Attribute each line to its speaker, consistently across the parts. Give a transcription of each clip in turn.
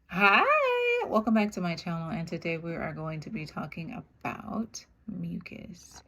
Speaker 1: Hi, welcome back to my channel, and today we are going to be talking about mucus.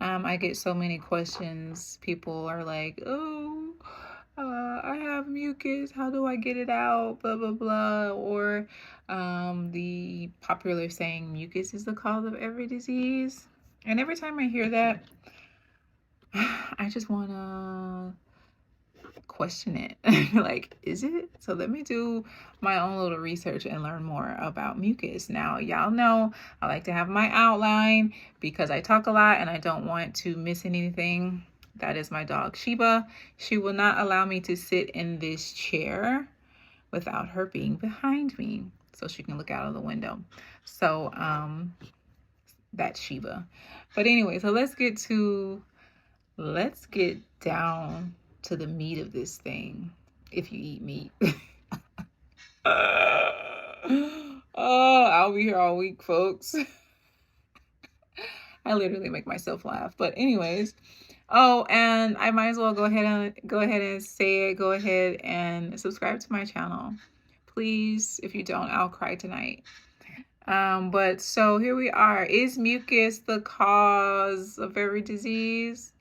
Speaker 1: I get so many questions. People are like, oh, I have mucus. How do I get it out? Blah, blah, blah. Or the popular saying, mucus is the cause of every disease. And every time I hear that, I just want to question it. Like, is it? So let me do my own little research and learn more about mucus. Now, y'all know I like to have my outline because I talk a lot and I don't want to miss anything. That is my dog Sheba. She will not allow me to sit in this chair without her being behind me so she can look out of the window. So that's Sheba. But anyway, so let's get down to the meat of this thing, if you eat meat. Oh, I'll be here all week, folks. I literally make myself laugh. But anyways, oh, and I might as well go ahead and say it. Go ahead and subscribe to my channel, please. If you don't, I'll cry tonight. But so here we are. Is mucus the cause of every disease?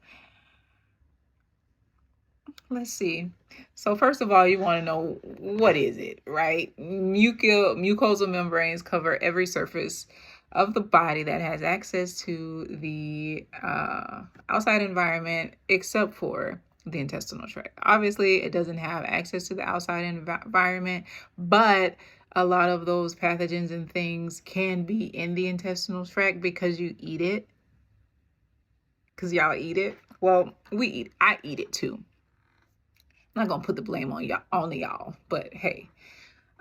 Speaker 1: Let's see. So first of all, you want to know, what is it, right? Mucosal membranes cover every surface of the body that has access to the outside environment, except for the intestinal tract. Obviously, it doesn't have access to the outside environment, but a lot of those pathogens and things can be in the intestinal tract because you eat it. Because y'all eat it. Well, I eat it too. I'm not gonna put the blame on y'all, but hey.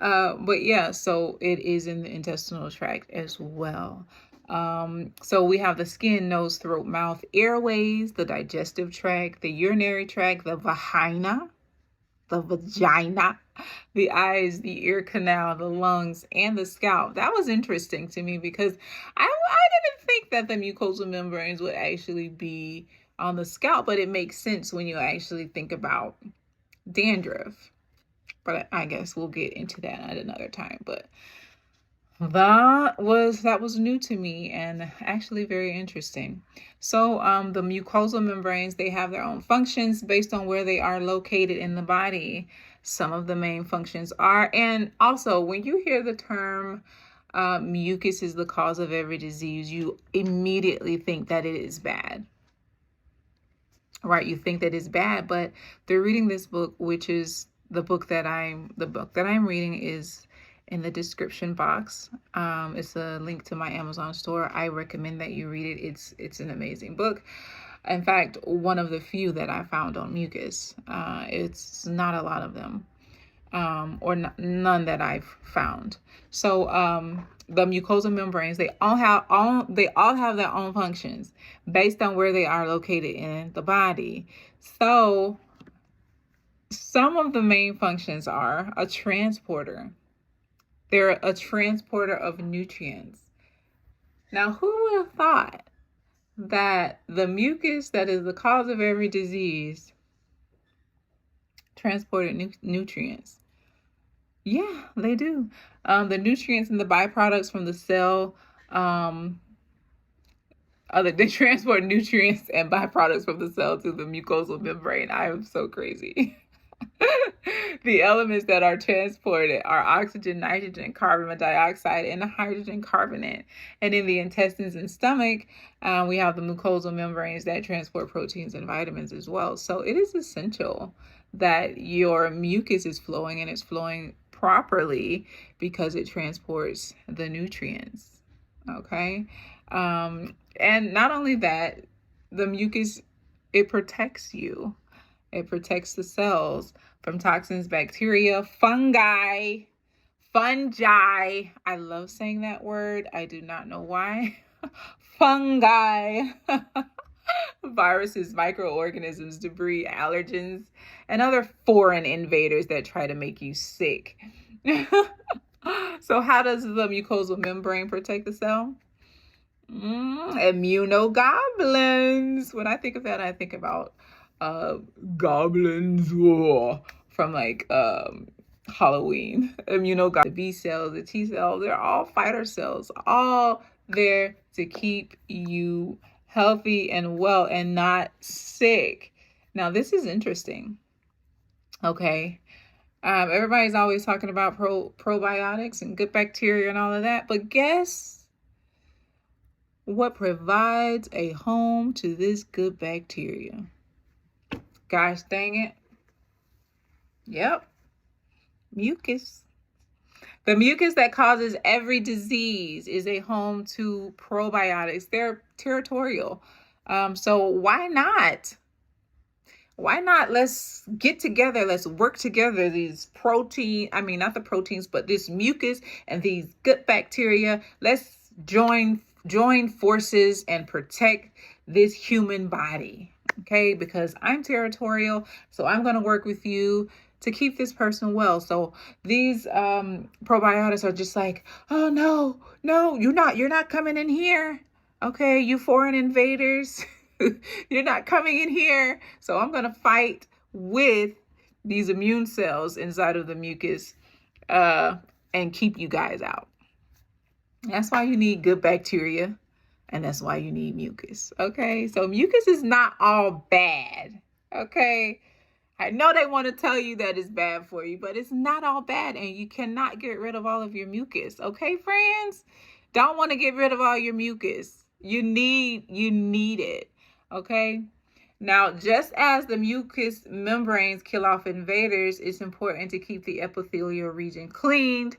Speaker 1: But yeah, so it is in the intestinal tract as well. So we have the skin, nose, throat, mouth, airways, the digestive tract, the urinary tract, the vagina, the eyes, the ear canal, the lungs, and the scalp. That was interesting to me because I didn't think that the mucosal membranes would actually be on the scalp, but it makes sense when you actually think about dandruff. But I guess we'll get into that at another time. But that was new to me and actually very interesting. So the mucosal membranes, they have their own functions based on where they are located in the body. Some of the main functions are, and also when you hear the term mucus is the cause of every disease, you immediately think that it is bad. Right? You think that it's bad, but they're reading this book, which is the book that I'm reading is in the description box. It's a link to my Amazon store. I recommend that you read it. It's an amazing book. In fact, one of the few that I found on mucus. It's not a lot of them, or none that I've found. So the mucosal membranes, they all have their own functions based on where they are located in the body. So some of the main functions are a transporter. They're a transporter of nutrients. Now, who would have thought that the mucus that is the cause of every disease transported nutrients? Yeah, they do. The nutrients and the byproducts from the cell, they transport nutrients and byproducts from the cell to the mucosal membrane. I am so crazy. The elements that are transported are oxygen, nitrogen, carbon dioxide, and hydrogen carbonate. And in the intestines and stomach, we have the mucosal membranes that transport proteins and vitamins as well. So it is essential that your mucus is flowing, and it's flowing properly because it transports the nutrients. Okay. And not only that, the mucus, it protects you. It protects the cells from toxins, bacteria, fungi. I love saying that word. I do not know why. Fungi. Viruses, microorganisms, debris, allergens, and other foreign invaders that try to make you sick. So how does the mucosal membrane protect the cell? Immunoglobulins. When I think of that, I think about goblins from like Halloween. The B cells, the T cells, they're all fighter cells, all there to keep you healthy and well and not sick. Now, this is interesting. Okay. Everybody's always talking about probiotics and good bacteria and all of that, but guess what provides a home to this good bacteria? Gosh dang it. Yep. Mucus. The mucus that causes every disease is a home to probiotics. They're territorial. So why not? Why not? Let's get together. Let's work together. These not the proteins, but this mucus and these gut bacteria. Let's join forces and protect this human body. Okay, because I'm territorial, so I'm going to work with you to keep this person well. So these probiotics are just like, oh no, you're not coming in here. Okay, you foreign invaders, you're not coming in here. So I'm going to fight with these immune cells inside of the mucus and keep you guys out. That's why you need good bacteria, and that's why you need mucus. Okay, so mucus is not all bad. Okay, I know they want to tell you that it's bad for you, but it's not all bad, and you cannot get rid of all of your mucus. Okay, friends? Don't want to get rid of all your mucus. You need it. Okay? Now, just as the mucous membranes kill off invaders, it's important to keep the epithelial region cleaned,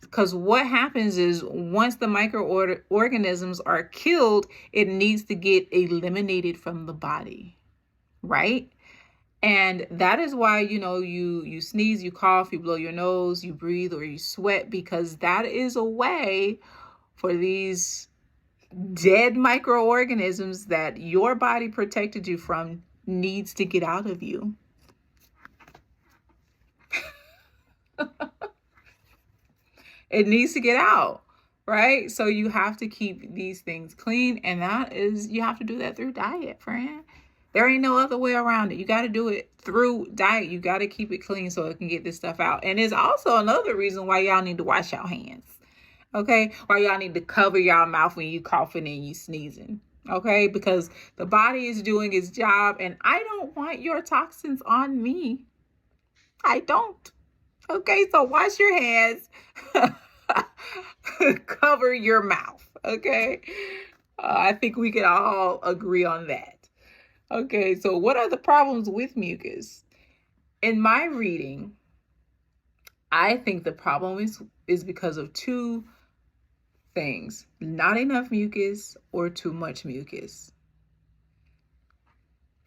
Speaker 1: because what happens is once the microorganisms are killed, it needs to get eliminated from the body, right? And that is why, you sneeze, you cough, you blow your nose, you breathe, or you sweat, because that is a way for these dead microorganisms that your body protected you from needs to get out of you. It needs to get out, right? So you have to keep these things clean, and you have to do that through diet, friend. There ain't no other way around it. You got to do it through diet. You got to keep it clean so it can get this stuff out. And it's also another reason why y'all need to wash your hands. Okay? Why y'all need to cover y'all mouth when you coughing and you sneezing. Okay? Because the body is doing its job, and I don't want your toxins on me. I don't. Okay? So wash your hands. Cover your mouth. Okay? I think we can all agree on that. Okay, so what are the problems with mucus? In my reading, I think the problem is because of two things: not enough mucus or too much mucus.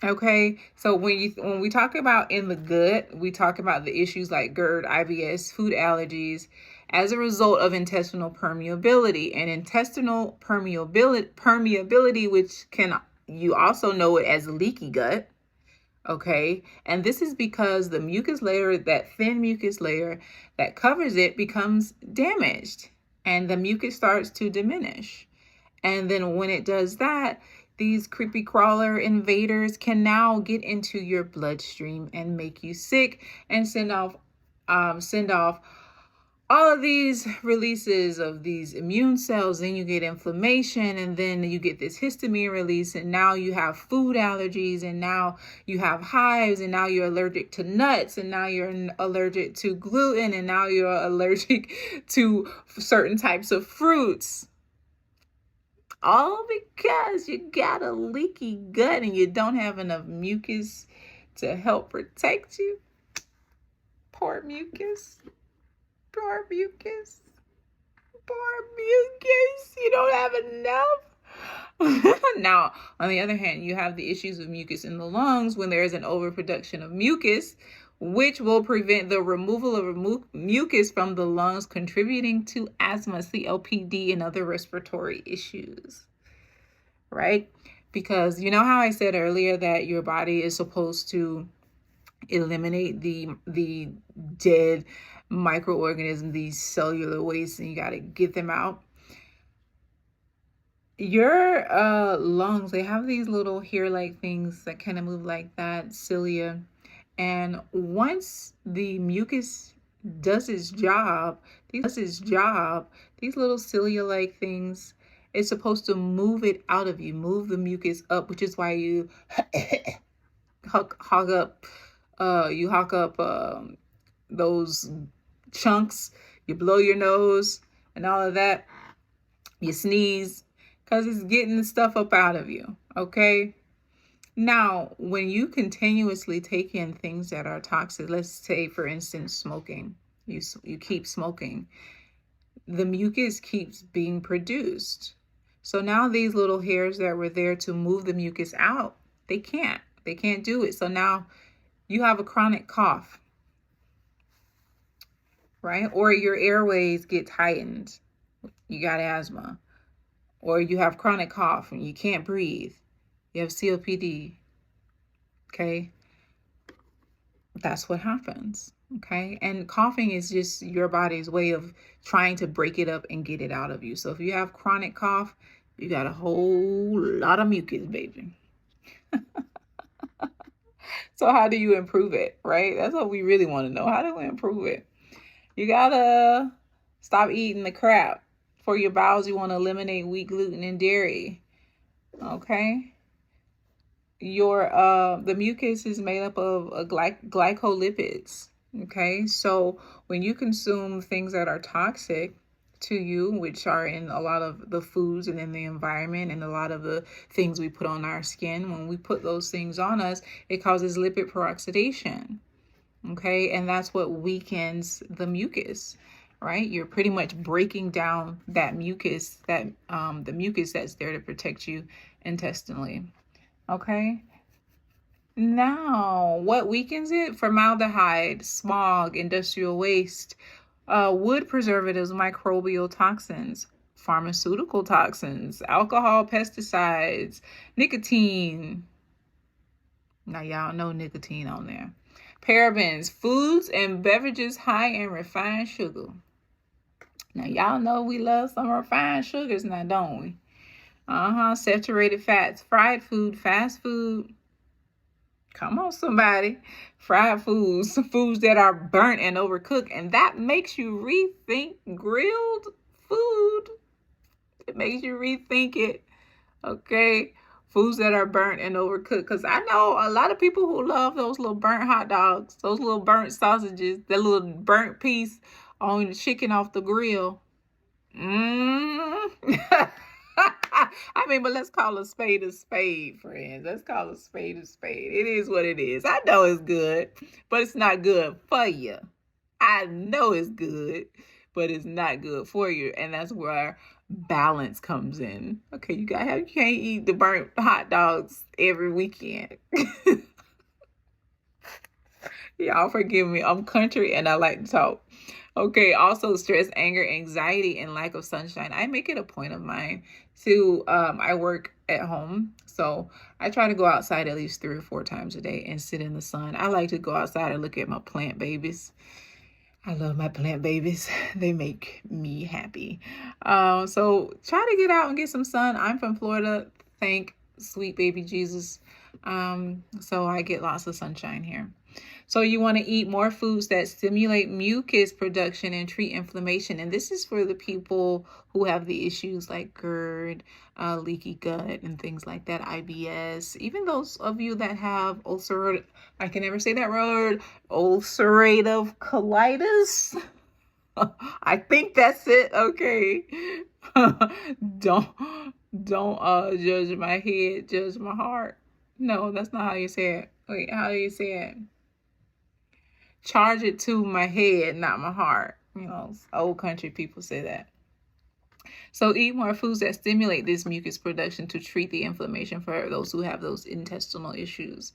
Speaker 1: Okay, so when we talk about in the gut, we talk about the issues like GERD, IBS, food allergies as a result of intestinal permeability. And intestinal permeability, which you also know it as leaky gut. Okay, and this is because the mucus layer, that thin mucus layer that covers it, becomes damaged, and the mucus starts to diminish. And then when it does that, these creepy crawler invaders can now get into your bloodstream and make you sick and send off all of these releases of these immune cells. Then you get inflammation, and then you get this histamine release, and now you have food allergies, and now you have hives, and now you're allergic to nuts, and now you're allergic to gluten, and now you're allergic to certain types of fruits. All because you got a leaky gut and you don't have enough mucus to help protect you. Poor mucus. Poor mucus. Poor mucus. You don't have enough. Now, on the other hand, you have the issues of mucus in the lungs when there is an overproduction of mucus, which will prevent the removal of mucus from the lungs, contributing to asthma, COPD, and other respiratory issues, right? Because you know how I said earlier that your body is supposed to eliminate the dead microorganisms, these cellular wastes, and you got to get them out. Your lungs, they have these little hair-like things that kind of move like that, cilia. And once the mucus does its job. These little cilia-like things, it's supposed to move it out of you, move the mucus up, which is why you hawk up those chunks, you blow your nose and all of that, you sneeze, because it's getting the stuff up out of you. Okay. Now, when you continuously take in things that are toxic, let's say, for instance, smoking, you keep smoking, the mucus keeps being produced. So now these little hairs that were there to move the mucus out, they can't do it. So now you have a chronic cough, right? Or your airways get tightened. You got asthma. Or you have chronic cough and you can't breathe. You have COPD. Okay. That's what happens. Okay. And coughing is just your body's way of trying to break it up and get it out of you. So if you have chronic cough, you got a whole lot of mucus, baby. So how do you improve it, right? That's what we really want to know. How do we improve it? You gotta stop eating the crap. For your bowels, you want to eliminate wheat, gluten, and dairy. Okay. The mucus is made up of glycolipids. Okay. So when you consume things that are toxic to you, which are in a lot of the foods and in the environment and a lot of the things we put on our skin, when we put those things on us, it causes lipid peroxidation. Okay. And that's what weakens the mucus, right? You're pretty much breaking down that mucus, the mucus that's there to protect you intestinally. Okay. Now, what weakens it? Formaldehyde, smog, industrial waste, wood preservatives, microbial toxins, pharmaceutical toxins, alcohol, pesticides, nicotine. Now, y'all know nicotine on there. Parabens, foods and beverages high in refined sugar. Now, y'all know we love some refined sugars now, don't we? Saturated fats, fried food, fast food. Come on, somebody. Fried foods, foods that are burnt and overcooked. And that makes you rethink grilled food. It makes you rethink it. Okay. Foods that are burnt and overcooked. Because I know a lot of people who love those little burnt hot dogs, those little burnt sausages, that little burnt piece on the chicken off the grill. I mean, but let's call a spade, friends. Let's call a spade. It is what it is. I know it's good, but it's not good for you. I know it's good, but it's not good for you. And that's where balance comes in. Okay, you can't eat the burnt hot dogs every weekend. Y'all forgive me. I'm country and I like to talk. Okay, also stress, anger, anxiety, and lack of sunshine. I make it a point of mine to, I work at home, so I try to go outside at least 3 or 4 times a day and sit in the sun. I like to go outside and look at my plant babies. I love my plant babies. They make me happy. So try to get out and get some sun. I'm from Florida. Thank sweet baby Jesus. So I get lots of sunshine here. So you want to eat more foods that stimulate mucus production and treat inflammation. And this is for the people who have the issues like GERD, leaky gut, and things like that, IBS. Even those of you that have ulcerative, I can never say that word, ulcerative colitis. I think that's it. Okay. Don't judge my head, judge my heart. No, that's not how you say it. Wait, how do you say it? Charge it to my head, not my heart. You know, old country people say that. So eat more foods that stimulate this mucus production to treat the inflammation for those who have those intestinal issues.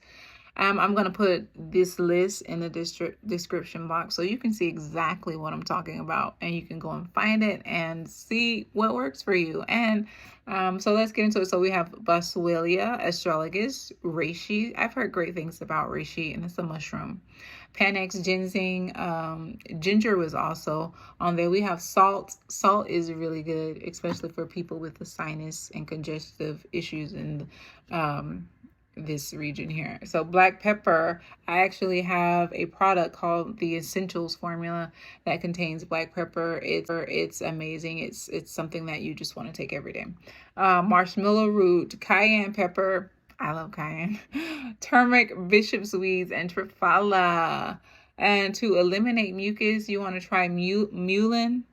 Speaker 1: I'm going to put this list in the description box so you can see exactly what I'm talking about, and you can go and find it and see what works for you. And so let's get into it. So we have Boswellia, Astralagus, Reishi. I've heard great things about Reishi, and it's a mushroom. Panex Ginseng, ginger was also on there. We have salt. Salt is really good, especially for people with the sinus and congestive issues and this region here. So black pepper, I actually have a product called the Essentials formula that contains black pepper. It's amazing. It's something that you just want to take every day. Marshmallow root, cayenne pepper. I love cayenne. Turmeric, bishop's weeds, and Triphala. And to eliminate mucus, you want to try Muellin,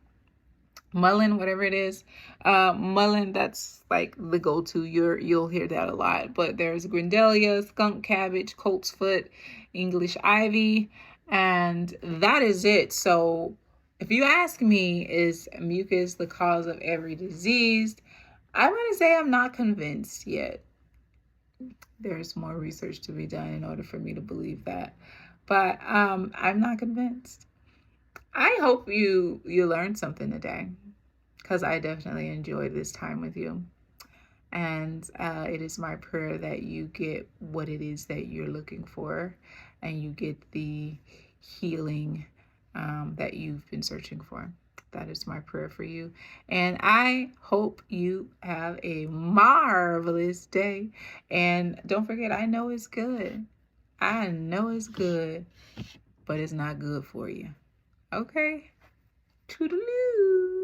Speaker 1: whatever it is. Muellin, that's like the go-to. You'll hear that a lot. But there's Grindelia, skunk cabbage, Coltsfoot, English ivy, and that is it. So if you ask me, is mucus the cause of every disease? I'm going to say I'm not convinced yet. There's more research to be done in order for me to believe that. But I'm not convinced. I hope you learned something today, because I definitely enjoyed this time with you. And it is my prayer that you get what it is that you're looking for, and you get the healing that you've been searching for. That is my prayer for you. And I hope you have a marvelous day. And don't forget, I know it's good. I know it's good, but it's not good for you. Okay? Toodaloo.